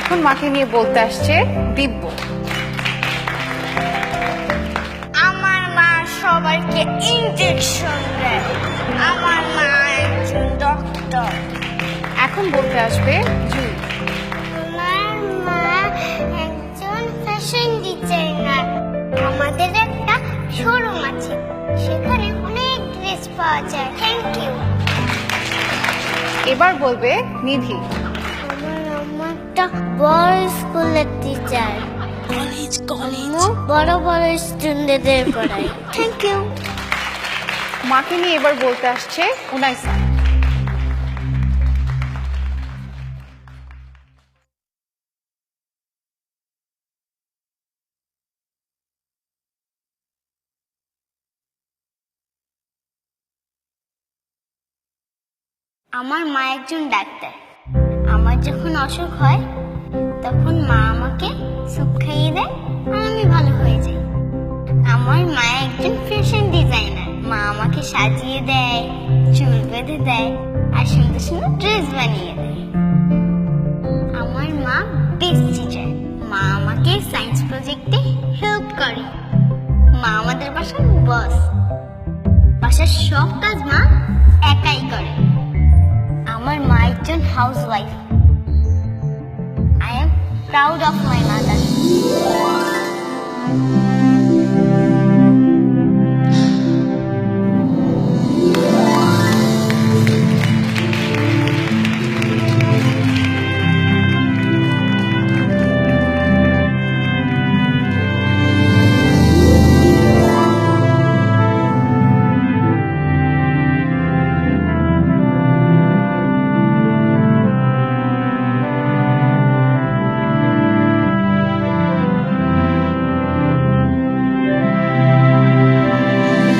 এখন মাকে নিয়ে বলতে আসছে দিব্য। আমার মা সবাইকে ইনজেকশন দেয়। আমার মা একজন ডক্টর। এখন বলতে আসবে জুই। আমার মা একজন ফ্যাশন ডিজাইনার। আমাদের একটা শোরুম আছে, সেখানে অনেক ড্রেস পাওয়া যায়। Thank you. এবার বলবে নিধি। আমার আম্মা একটা বড় স্কুলের টিচার। কলেজ বড় বড় স্টুডেন্টদের পড়ায়। Thank you. মাকে নিয়ে এবার বলতে আসছে উনাইসা। আমার মা একজন ডাক্তার। আমার যখন অসুখ হয় তখন মা আমাকে স্যুপ খাইয়ে দেয় আর আমি ভালো হয়ে যাই। আমার মা একজন ফ্যাশন ডিজাইনার। মা আমাকে সাজিয়ে দেয়, চুল বেঁধে দেয় আর সুন্দর সুন্দর ড্রেস বানিয়ে দেয়। আমার মা বেস্ট টিচার। মা আমাকে সায়েন্স প্রজেক্টে হেল্প করে। মা আমাদের বাসার বস। বাসার সব কাজ মা একাই করে। আমার মা একজন housewife. I am proud of my mother.